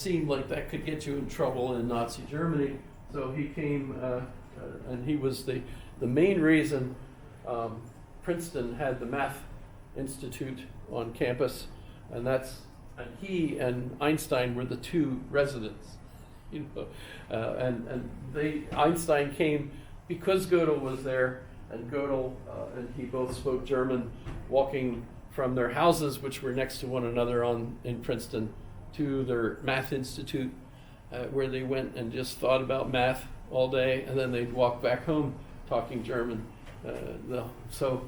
seemed like that could get you in trouble in Nazi Germany. So he came, and he was the main reason Princeton had the Math Institute on campus, and he and Einstein were the two residents. Einstein came because Gödel was there, and Gödel and he both spoke German, walking from their houses, which were next to one another in Princeton, to their Math Institute, where they went and just thought about math all day, and then they'd walk back home talking German. So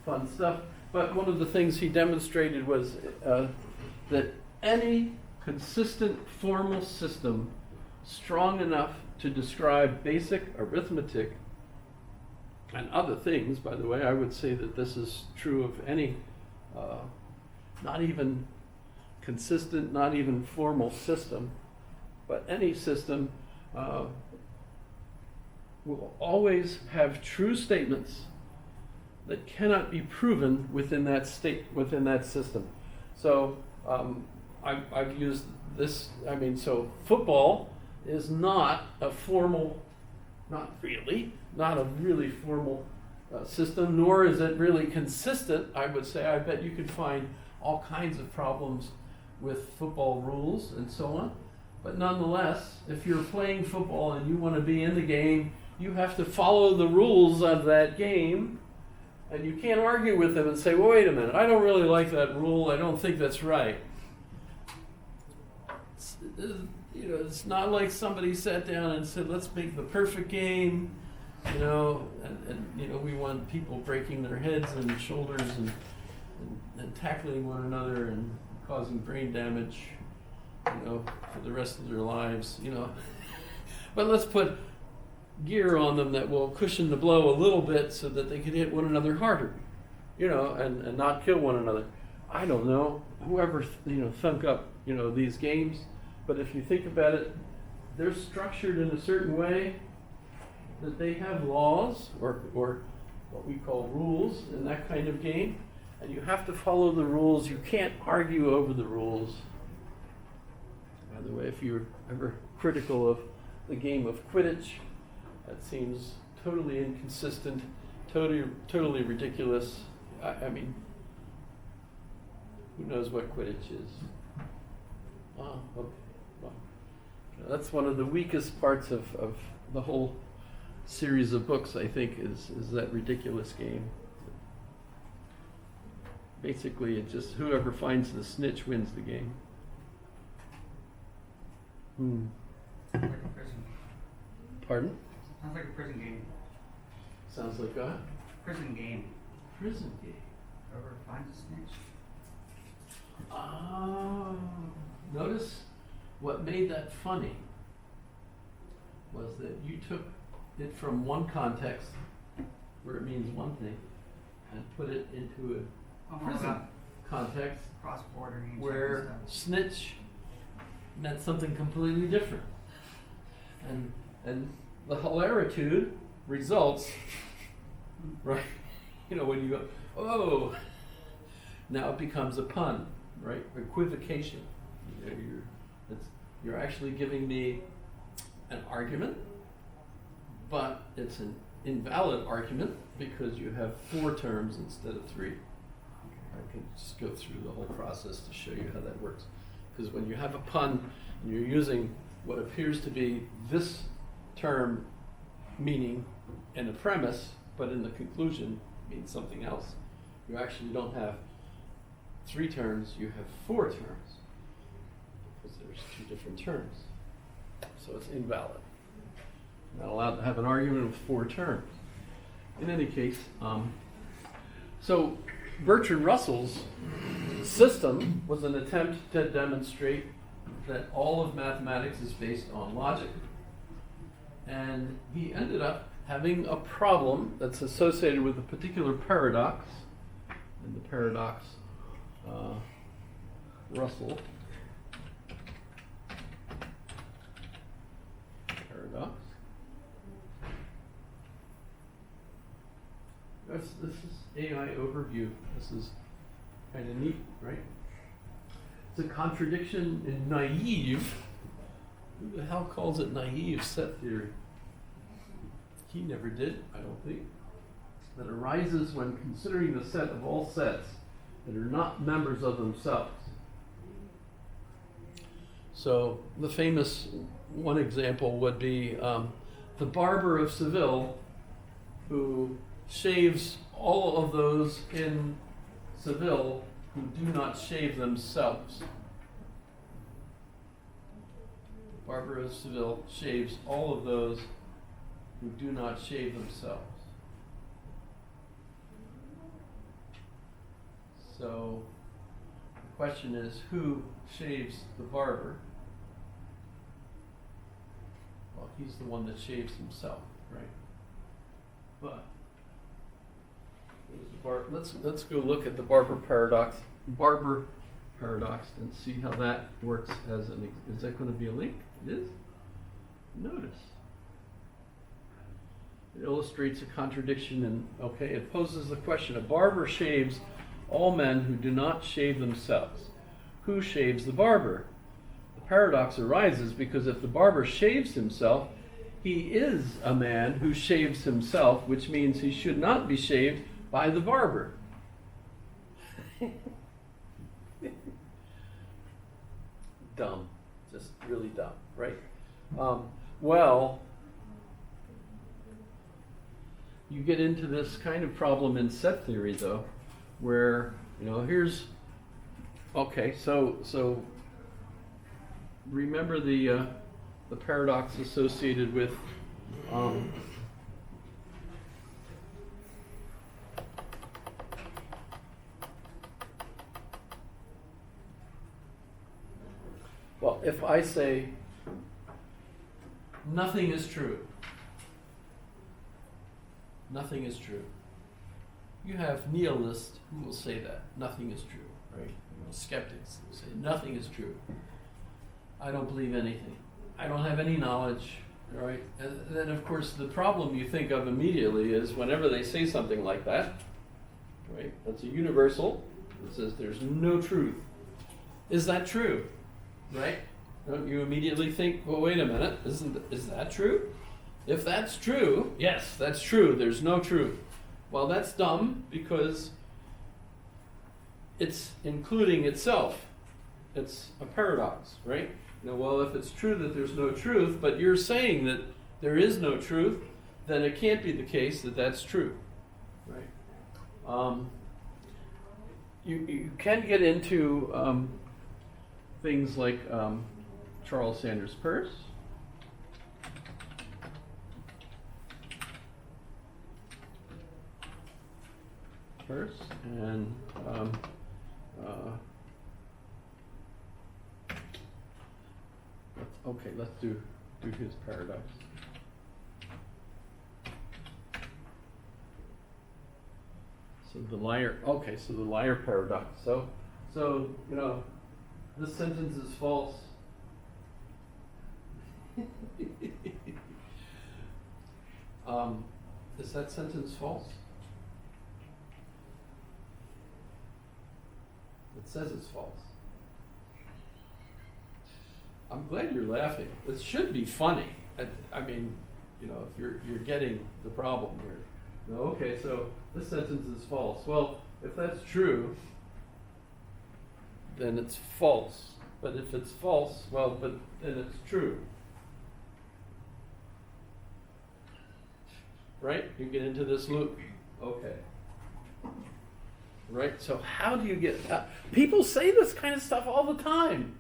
fun stuff. But one of the things he demonstrated was that any consistent formal system strong enough to describe basic arithmetic and other things, by the way, I would say that this is true of any, not even consistent, not even formal system, but any system will always have true statements that cannot be proven within that system. So I've used this. So football is not a really formal system, nor is it really consistent. I would say, I bet you could find all kinds of problems with football rules and so on. But nonetheless, if you're playing football and you want to be in the game, you have to follow the rules of that game, and you can't argue with them and say, well, wait a minute, I don't really like that rule, I don't think that's right. It's not like somebody sat down and said, let's make the perfect game, and we want people breaking their heads and shoulders and tackling one another and causing brain damage, for the rest of their lives, But let's put gear on them that will cushion the blow a little bit so that they can hit one another harder, and not kill one another. I don't know, whoever, thunk up, these games, but if you think about it, they're structured in a certain way that they have laws or what we call rules in that kind of game, and you have to follow the rules. You can't argue over the rules. By the way, if you're ever critical of the game of Quidditch, that seems totally inconsistent, totally ridiculous. I mean, who knows what Quidditch is? Oh, okay. Well, that's one of the weakest parts of the whole series of books, I think, is that ridiculous game. Basically, it's just whoever finds the snitch wins the game. Sounds like a prison. Pardon? Sounds like a prison game. Sounds like a Prison game. prison game. Whoever finds a snitch. Oh, notice what made that funny was that you took it from one context where it means one thing and put it into a prison context Cross-border names. where snitch meant something completely different. And the hilaritude results, right? When you go, oh, now it becomes a pun, right? Equivocation. You're actually giving me an argument, but it's an invalid argument because you have 4 terms instead of 3. I can just go through the whole process to show you how that works. Because when you have a pun and you're using what appears to be this term meaning in a premise, but in the conclusion means something else, you actually don't have 3 terms, you have 4 terms. Because there's 2 different terms. So it's invalid. You're not allowed to have an argument with 4 terms. In any case, so Bertrand Russell's system was an attempt to demonstrate that all of mathematics is based on logic. And he ended up having a problem that's associated with a particular paradox. And the paradox, Russell paradox. This is AI overview. This is kind of neat, right? It's a contradiction in naive Who the hell calls it naive set theory? He never did, I don't think. That arises when considering the set of all sets that are not members of themselves. So the famous one example would be the barber of Seville, who shaves all of those in Seville who do not shave themselves. Barber of Seville shaves all of those who do not shave themselves. So the question is, who shaves the barber? Well, he's the one that shaves himself, right? But let's go look at the Barber paradox and see how that works as an. Is that going to be a link? It is. Notice. It illustrates a contradiction, and okay, it poses the question: a barber shaves all men who do not shave themselves. Who shaves the barber? The paradox arises because if the barber shaves himself, he is a man who shaves himself, which means he should not be shaved by the barber. Dumb. Just really dumb, right? Well, you get into this kind of problem in set theory, though, where, here's, okay, so remember the paradox associated with well, if I say nothing is true, nothing is true. You have nihilists who will say that nothing is true, right? Skeptics who say nothing is true. I don't believe anything. I don't have any knowledge, right? And then, of course, the problem you think of immediately is whenever they say something like that, right? That's a universal. It says there's no truth. Is that true, right? Don't you immediately think, well, wait a minute, is that true? If that's true, yes, that's true. There's no truth. Well, that's dumb because it's including itself. It's a paradox, right? Well, if it's true that there's no truth, but you're saying that there is no truth, then it can't be the case that that's true, right? You can get into things like Charles Sanders Peirce. And let's do his paradox. So the liar paradox. So this sentence is false. Is that sentence false? It says it's false. I'm glad you're laughing. It should be funny. I mean, if you're getting the problem here. Okay, so this sentence is false. Well, if that's true, then it's false. But if it's false, then it's true. Right? You get into this loop. Okay. Right? So how do you get... people say this kind of stuff all the time.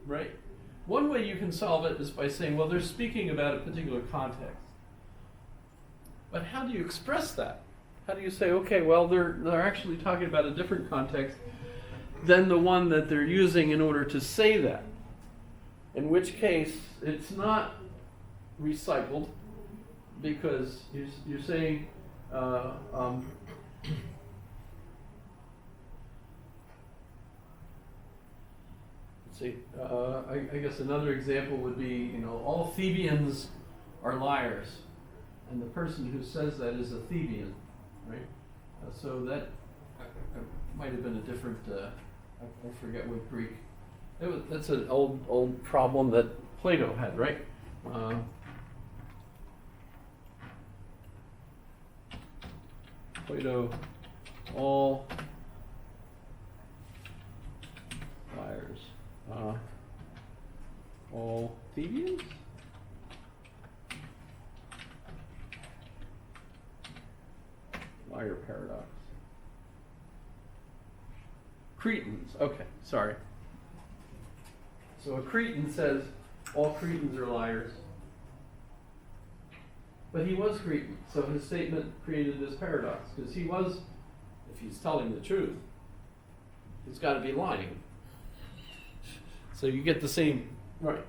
Right? One way you can solve it is by saying, well, they're speaking about a particular context. But how do you express that? How do you say, okay, well, they're actually talking about a different context than the one that they're using in order to say that? In which case, it's not recycled, because you're saying... I guess another example would be, all Thebians are liars, and the person who says that is a Thebian, right? So that might have been a different, I forget what Greek. That's an old problem that Plato had, right? Plato, all liars, all thieves? Liar paradox. Cretans, okay, sorry. So a Cretan says all Cretans are liars. But he was Cretan, so his statement created this paradox, because he was, if he's telling the truth, he's got to be lying. So you get the same, right,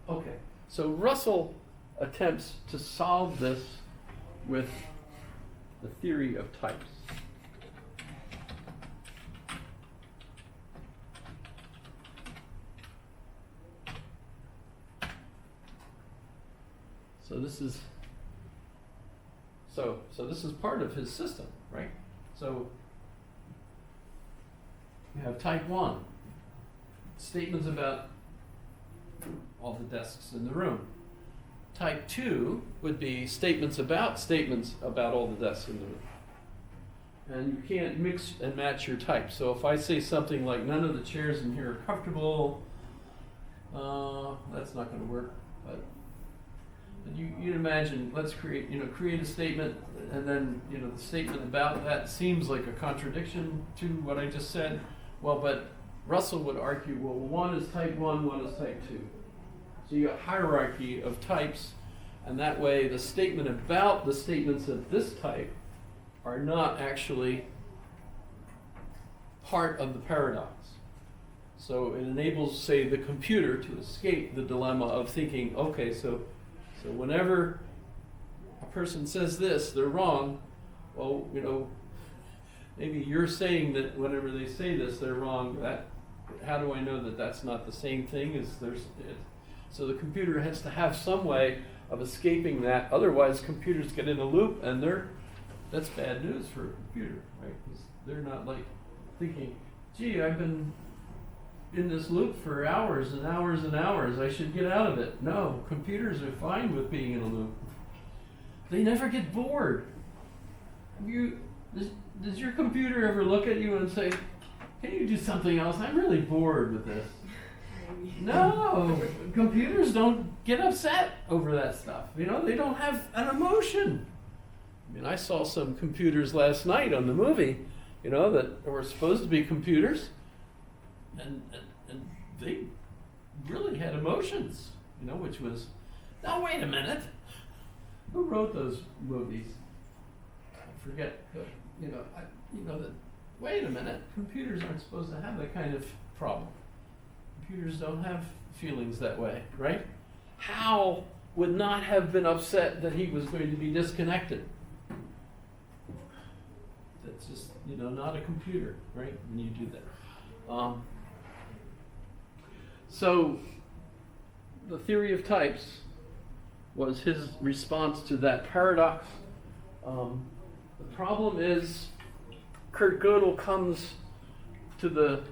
okay. So Russell attempts to solve this with the theory of types. So this is part of his system, right? So you have type 1, statements about all the desks in the room. Type 2 would be statements about all the desks in the room. And you can't mix and match your types. So if I say something like none of the chairs in here are comfortable, that's not going to work. But you'd imagine, let's create a statement, and then the statement about that seems like a contradiction to what I just said. Well, but Russell would argue, well, one is type 1, one is type 2. So you have a hierarchy of types, and that way the statement about the statements of this type are not actually part of the paradox. So it enables, say, the computer to escape the dilemma of thinking, okay, so whenever a person says this, they're wrong. Well, maybe you're saying that whenever they say this, they're wrong. How do I know that that's not the same thing as theirs? So the computer has to have some way of escaping that. Otherwise, computers get in a loop, and that's bad news for a computer, right? 'Cause they're not like thinking, gee, I've been in this loop for hours and hours and hours. I should get out of it. No, computers are fine with being in a loop. They never get bored. Does your computer ever look at you and say, can you do something else? I'm really bored with this. No, computers don't get upset over that stuff. They don't have an emotion. I mean, I saw some computers last night on the movie, that were supposed to be computers, and they really had emotions, which was, now wait a minute, who wrote those movies? I forget, that, wait a minute, computers aren't supposed to have that kind of problem. Computers don't have feelings that way, right? Hal would not have been upset that he was going to be disconnected. That's just, not a computer, right? When you do that. So the theory of types was his response to that paradox. The problem is Kurt Gödel comes to the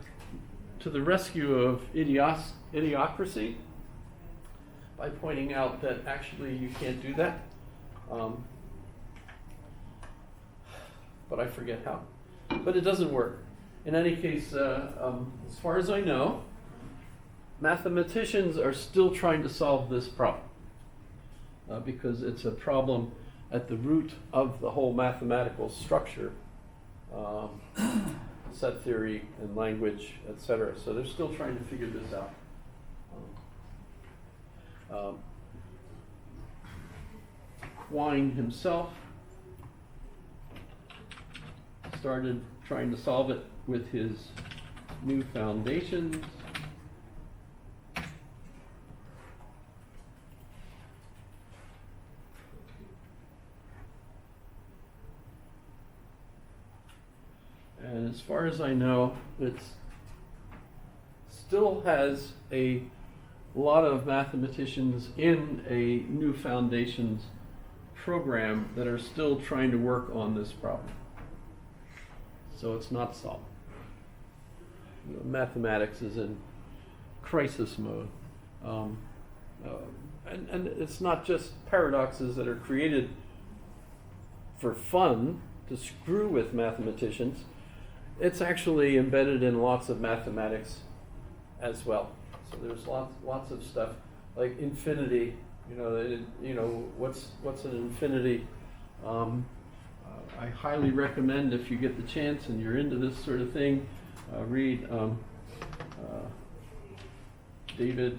rescue of idiocracy by pointing out that actually you can't do that. But I forget how. But it doesn't work. In any case, as far as I know, mathematicians are still trying to solve this problem because it's a problem at the root of the whole mathematical structure, set theory and language, etc. So they're still trying to figure this out. Quine himself started trying to solve it with his new foundations. And as far as I know, it still has a lot of mathematicians in a new foundations program that are still trying to work on this problem. So it's not solved. Mathematics is in crisis mode. And it's not just paradoxes that are created for fun to screw with mathematicians. It's actually embedded in lots of mathematics as well. So there's lots of stuff like infinity. What's an infinity? I highly recommend, if you get the chance and you're into this sort of thing, read David